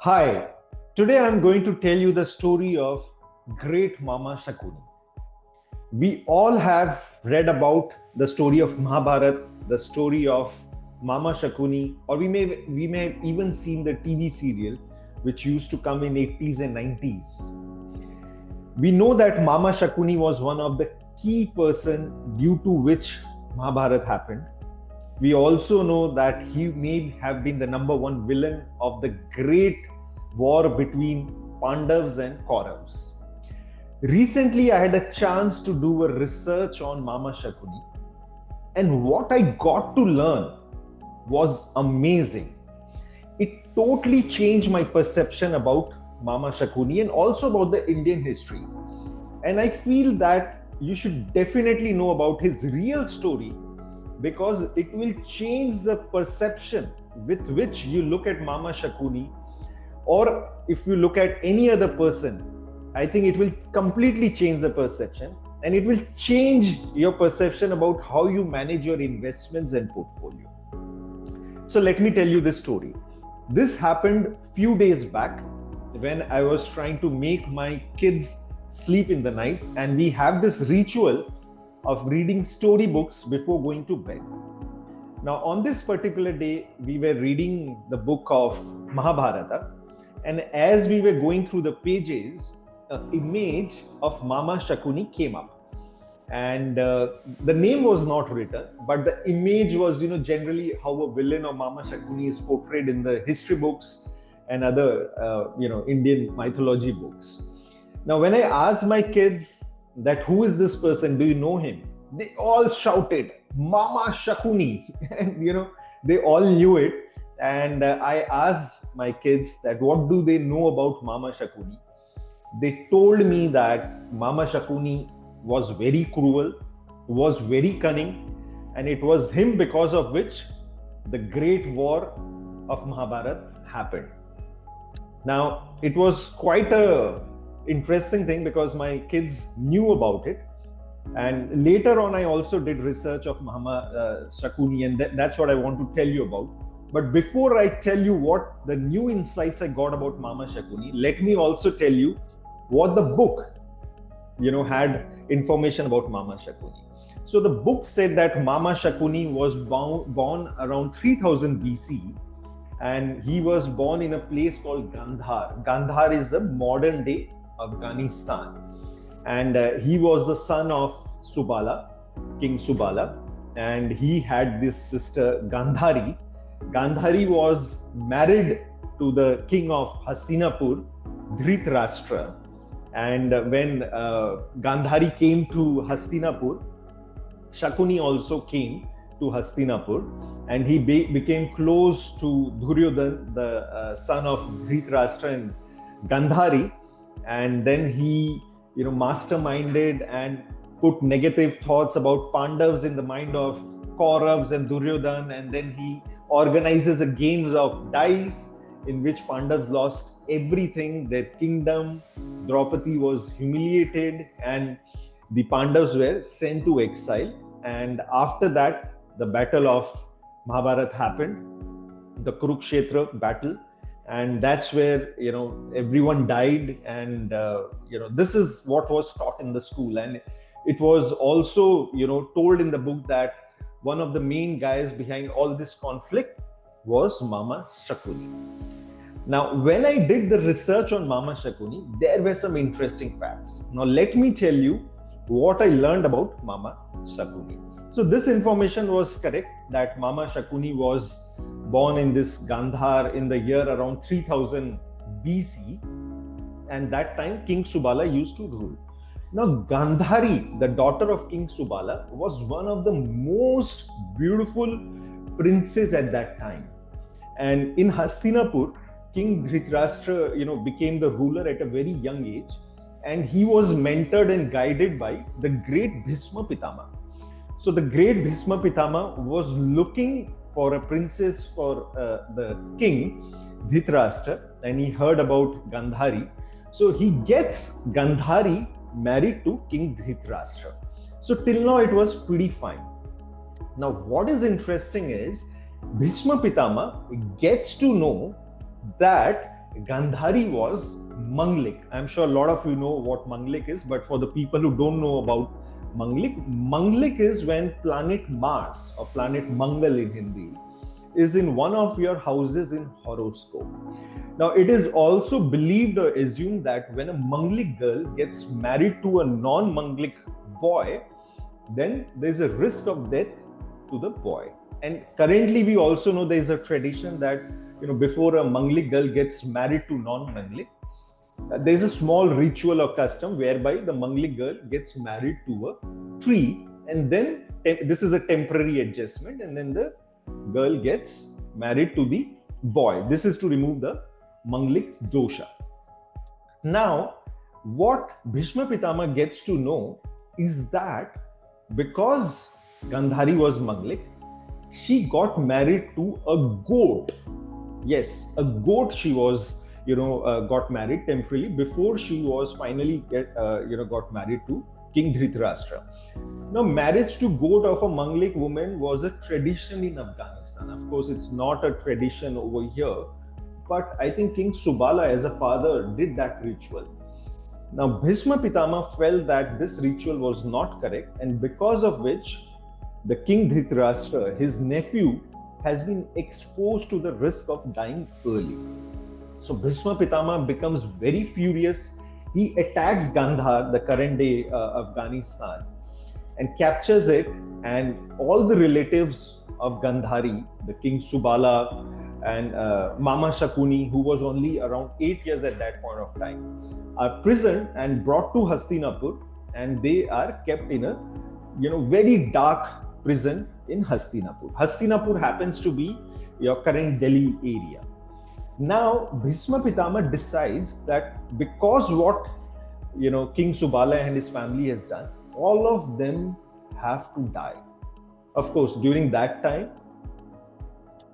Hi, today I'm going to tell you the story of great Mama Shakuni. We all have read about the story of Mahabharat, the story of Mama Shakuni, or we may have even seen the TV serial which used to come in 80s and 90s. We know that Mama Shakuni was one of the key person due to which Mahabharat happened. We also know that he may have been the number one villain of the great war between Pandavas and Kauravas. Recently, I had a chance to do a research on Mama Shakuni, and what I got to learn was amazing. It totally changed my perception about Mama Shakuni and also about the Indian history. And I feel that you should definitely know about his real story because it will change the perception with which you look at Mama Shakuni, or if you look at any other person. I think it will completely change the perception, and it will change your perception about how you manage your investments and portfolio. So let me tell you this story. This happened few days back when I was trying to make my kids sleep in the night, and we have this ritual of reading storybooks before going to bed. Now, on this particular day, we were reading the book of Mahabharata, and as we were going through the pages, an image of Mama Shakuni came up. And the name was not written, but the image was, generally how a villain of Mama Shakuni is portrayed in the history books and other, Indian mythology books. Now, when I asked my kids that who is this person, do you know him? They all shouted, Mama Shakuni. And, they all knew it. And I asked my kids that what do they know about Mama Shakuni? They told me that Mama Shakuni was very cruel, was very cunning, and it was him because of which the great war of Mahabharat happened. Now, it was quite a interesting thing because my kids knew about it. And later on, I also did research of Mama Shakuni, and that's what I want to tell you about. But before I tell you what the new insights I got about Mama Shakuni, let me also tell you what the book, had information about Mama Shakuni. So the book said that Mama Shakuni was born around 3000 BC, and he was born in a place called Gandhar. Gandhar is the modern day Afghanistan. And he was the son of Subala, King Subala, and he had this sister Gandhari. Gandhari was married to the king of Hastinapur, Dhritarashtra. And when Gandhari came to Hastinapur, Shakuni also came to Hastinapur, and he became close to Duryodhan, the son of Dhritarashtra and Gandhari. And then he, masterminded and put negative thoughts about Pandavas in the mind of Kauravas and Duryodhan, and then he organizes a games of dice in which Pandavas lost everything, their kingdom. Draupadi was humiliated, and the Pandavas were sent to exile. And after that, the battle of Mahabharat happened, the Kurukshetra battle. And that's where, everyone died. And, this is what was taught in the school. And it was also, told in the book that one of the main guys behind all this conflict was Mama Shakuni. Now, when I did the research on Mama Shakuni, there were some interesting facts. Now, let me tell you what I learned about Mama Shakuni. So this information was correct, that Mama Shakuni was born in this Gandhar in the year around 3000 BC, and that time King Subala used to rule. Now, Gandhari, the daughter of King Subala, was one of the most beautiful princes at that time. And in Hastinapur, King Dhritarashtra, became the ruler at a very young age, and he was mentored and guided by the great Bhisma Pitama. So the great Bhisma Pitama was looking for a princess for the king Dhritarashtra, and he heard about Gandhari. So he gets Gandhari married to King Dhritarashtra. So till now it was pretty fine. Now what is interesting is Bhisma Pitama gets to know that Gandhari was Manglik. I'm sure a lot of you know what Manglik is, but for the people who don't know about Manglik is when planet Mars or planet Mangal in Hindi is in one of your houses in horoscope. Now, it is also believed or assumed that when a Manglik girl gets married to a non-Manglik boy, then there's a risk of death to the boy. And currently, we also know there is a tradition that before a Manglik girl gets married to non-Manglik, there's a small ritual or custom whereby the Manglik girl gets married to a tree, and then this is a temporary adjustment, and then the girl gets married to the boy. This is to remove the Manglik dosha. Now, what Bhishma Pitama gets to know is that because Gandhari was Manglik, she got married to a goat. Yes, a goat she was, got married temporarily before she was finally got married to King Dhritarashtra. Now, marriage to goat of a Manglik woman was a tradition in Afghanistan. Of course, it's not a tradition over here, but I think King Subala as a father did that ritual. Now, Bhishma Pitama felt that this ritual was not correct, and because of which the King Dhritarashtra, his nephew, has been exposed to the risk of dying early. So Bhishma Pitama becomes very furious. He attacks Gandhar, the current day Afghanistan, and captures it, and all the relatives of Gandhari, the King Subala and Mama Shakuni, who was only around 8 years at that point of time, are prisoned and brought to Hastinapur, and they are kept in a very dark prison in Hastinapur. Hastinapur happens to be your current Delhi area. Now, Bhishma Pitama decides that because what King Subala and his family has done, all of them have to die. Of course, during that time,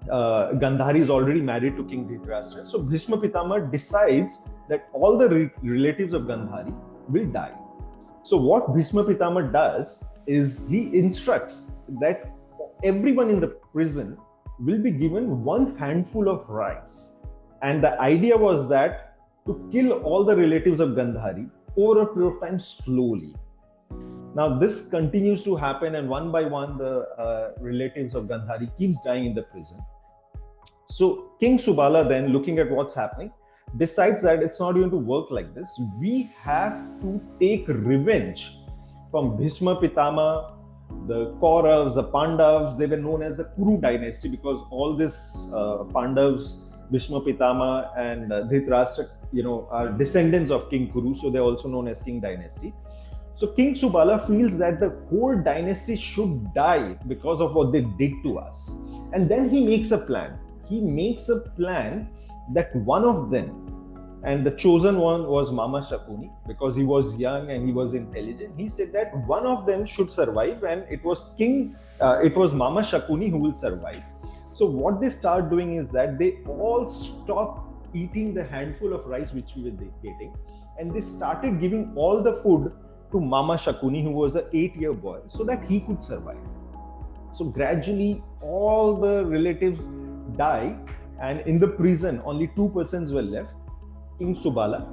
Gandhari is already married to King Dhritarashtra. So Bhishma Pitama decides that all the relatives of Gandhari will die. So what Bhishma Pitama does is he instructs that everyone in the prison will be given one handful of rice. And the idea was that to kill all the relatives of Gandhari over a period of time slowly. Now this continues to happen, and one by one the relatives of Gandhari keeps dying in the prison. So King Subala then, looking at what's happening, decides that it's not going to work like this. We have to take revenge from Bhishma Pitama, the Kauravas, the Pandavas. They were known as the Kuru dynasty because all this Pandavas, Bhishma Pitama and Dhritarashtra, are descendants of King Kuru, so they're also known as King dynasty. So King Subala feels that the whole dynasty should die because of what they did to us. And then he makes a plan. He makes a plan that one of them, and the chosen one was Mama Shakuni, because he was young and he was intelligent. He said that one of them should survive, and it was Mama Shakuni who will survive. So what they start doing is that they all stop eating the handful of rice which we were getting, and they started giving all the food to Mama Shakuni, who was an 8-year boy, so that he could survive. So gradually all the relatives die, and in the prison only 2 persons were left, King Subala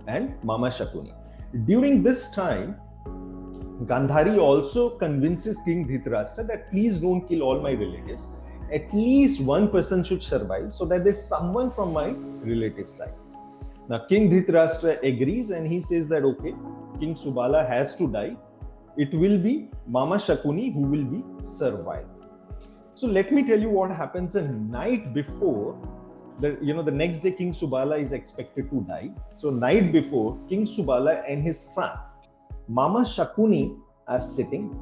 and Mama Shakuni. During this time, Gandhari also convinces King Dhritarashtra that please don't kill all my relatives. At least one person should survive so that there's someone from my relative side. Now King Dhritarashtra agrees, and he says that okay, King Subala has to die. It will be Mama Shakuni who will be survived. So let me tell you what happens the night before. The next day King Subala is expected to die. So night before, King Subala and his son Mama Shakuni are sitting,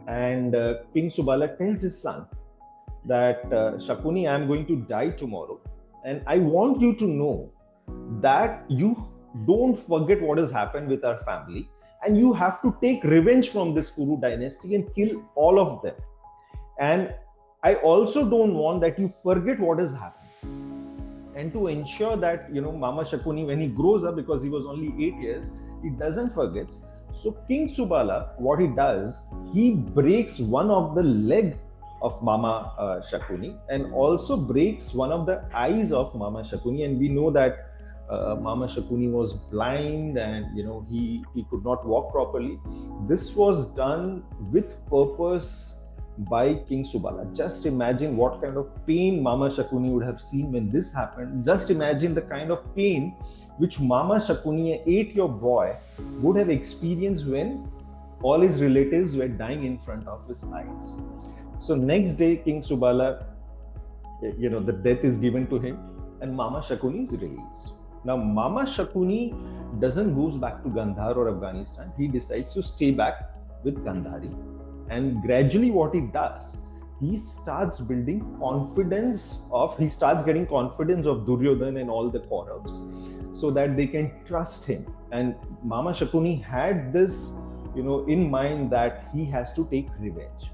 and King Subala tells his son that Shakuni, I am going to die tomorrow, and I want you to know that you don't forget what has happened with our family, and you have to take revenge from this Kuru dynasty and kill all of them. And I also don't want that you forget what has happened. And to ensure that, Mama Shakuni, when he grows up, because he was only 8 years, he doesn't forget. So King Subala, what he does, he breaks one of the leg of Mama Shakuni, and also breaks one of the eyes of Mama Shakuni. And we know that Mama Shakuni was blind and he could not walk properly. This was done with purpose by King Subala. Just imagine what kind of pain Mama Shakuni would have seen when this happened. Just imagine the kind of pain which Mama Shakuni, an 8-year boy, would have experienced when all his relatives were dying in front of his eyes. So next day, King Subala, the death is given to him and Mama Shakuni is released. Now, Mama Shakuni doesn't go back to Gandhar or Afghanistan. He decides to stay back with Gandhari. And gradually what he does, he starts getting confidence of Duryodhan and all the Kauravas so that they can trust him. And Mama Shakuni had this, in mind that he has to take revenge.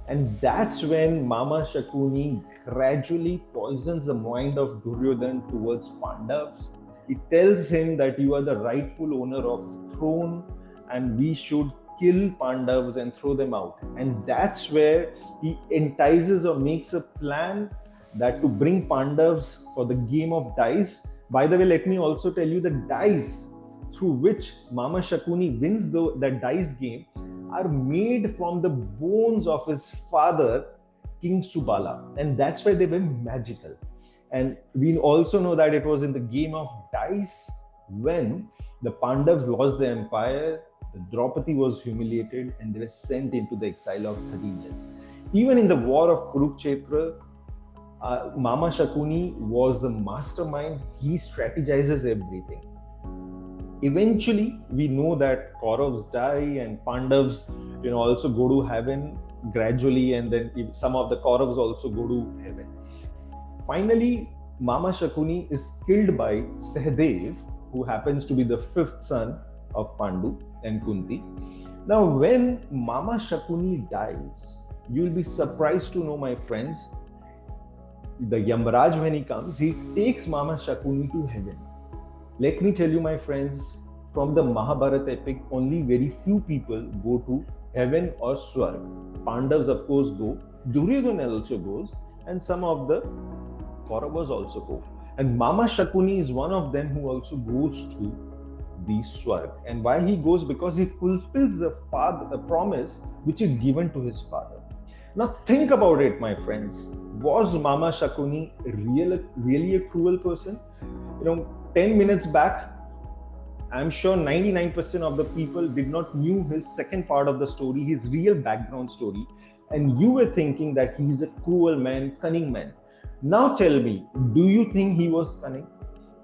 And that's when Mama Shakuni gradually poisons the mind of Duryodhan towards Pandavas. He tells him that you are the rightful owner of throne and we should kill Pandavas and throw them out. And that's where he entices or makes a plan that to bring Pandavas for the game of dice. By the way, let me also tell you the dice through which Mama Shakuni wins that dice game are made from the bones of his father, King Subala. And that's why they were magical. And we also know that it was in the game of dice when the Pandavas lost their empire, the Draupadi was humiliated and they were sent into the exile of 13 years. Even in the war of Kurukshetra, Mama Shakuni was the mastermind. He strategizes everything. Eventually, we know that Kauravas die and Pandavas, also go to heaven gradually, and then some of the Kauravas also go to heaven. Finally, Mama Shakuni is killed by Sahadev, who happens to be the 5th son of Pandu and Kunti. Now, when Mama Shakuni dies, you'll be surprised to know, my friends, the Yamraj, when he comes, he takes Mama Shakuni to heaven. Let me tell you, my friends, from the Mahabharata epic, only very few people go to heaven or Swarg. Pandavas, of course, go. Duryodhana also goes, and some of the Kauravas also go. And Mama Shakuni is one of them who also goes to the Swarg. And why he goes? Because he fulfills the promise which is given to his father. Now think about it, my friends. Was Mama Shakuni really a cruel person? 10 minutes back, I'm sure 99% of the people did not knew his second part of the story, his real background story. And you were thinking that he's a cruel man, cunning man. Now tell me, do you think he was cunning?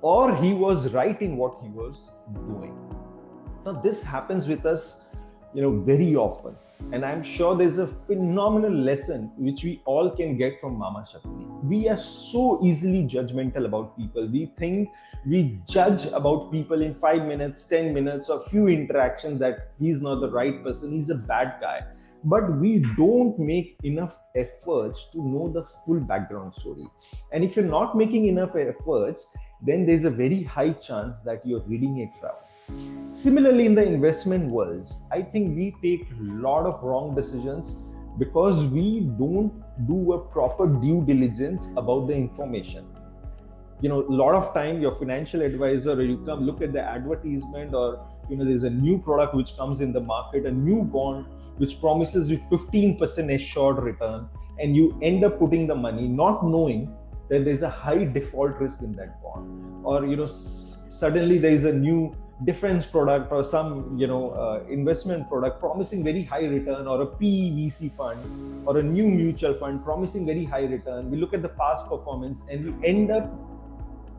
Or he was right in what he was doing? Now this happens with us, very often. And I'm sure there's a phenomenal lesson which we all can get from Mama Shakuni. We are so easily judgmental about people. We think we judge about people in 5 minutes, 10 minutes, or few interactions that he's not the right person, he's a bad guy. But we don't make enough efforts to know the full background story. And if you're not making enough efforts, then there's a very high chance that you're reading it wrong. Similarly, in the investment worlds, I think we take a lot of wrong decisions because we don't do a proper due diligence about the information. A lot of time your financial advisor, or you come look at the advertisement, or there's a new product which comes in the market, a new bond which promises you 15% assured return, and you end up putting the money not knowing that there's a high default risk in that bond. Or suddenly there is a new defense product or some investment product promising very high return, or a PE/VC fund or a new mutual fund promising very high return. We look at the past performance and we end up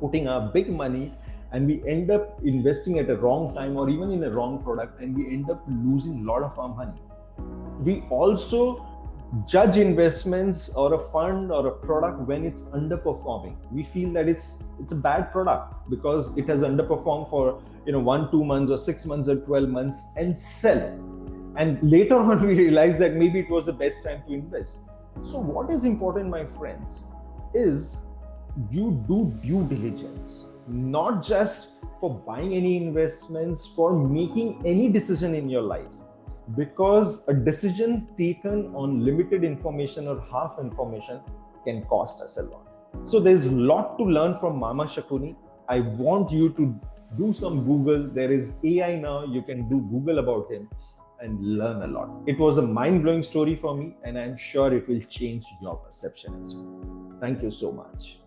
putting our big money, and we end up investing at a wrong time or even in a wrong product, and we end up losing a lot of our money. We also judge investments or a fund or a product when it's underperforming. We feel that it's a bad product because it has underperformed for 1-2 months or 6 months or 12 months, and sell. And later on we realize that maybe it was the best time to invest. So what is important, my friends, is you do due diligence, not just for buying any investments, for making any decision in your life. Because a decision taken on limited information or half information can cost us a lot. So there's a lot to learn from Mama Shakuni. I want you to do some Google. There is AI now. You can do Google about him and learn a lot. It was a mind-blowing story for me, and I'm sure it will change your perception as well. Thank you so much.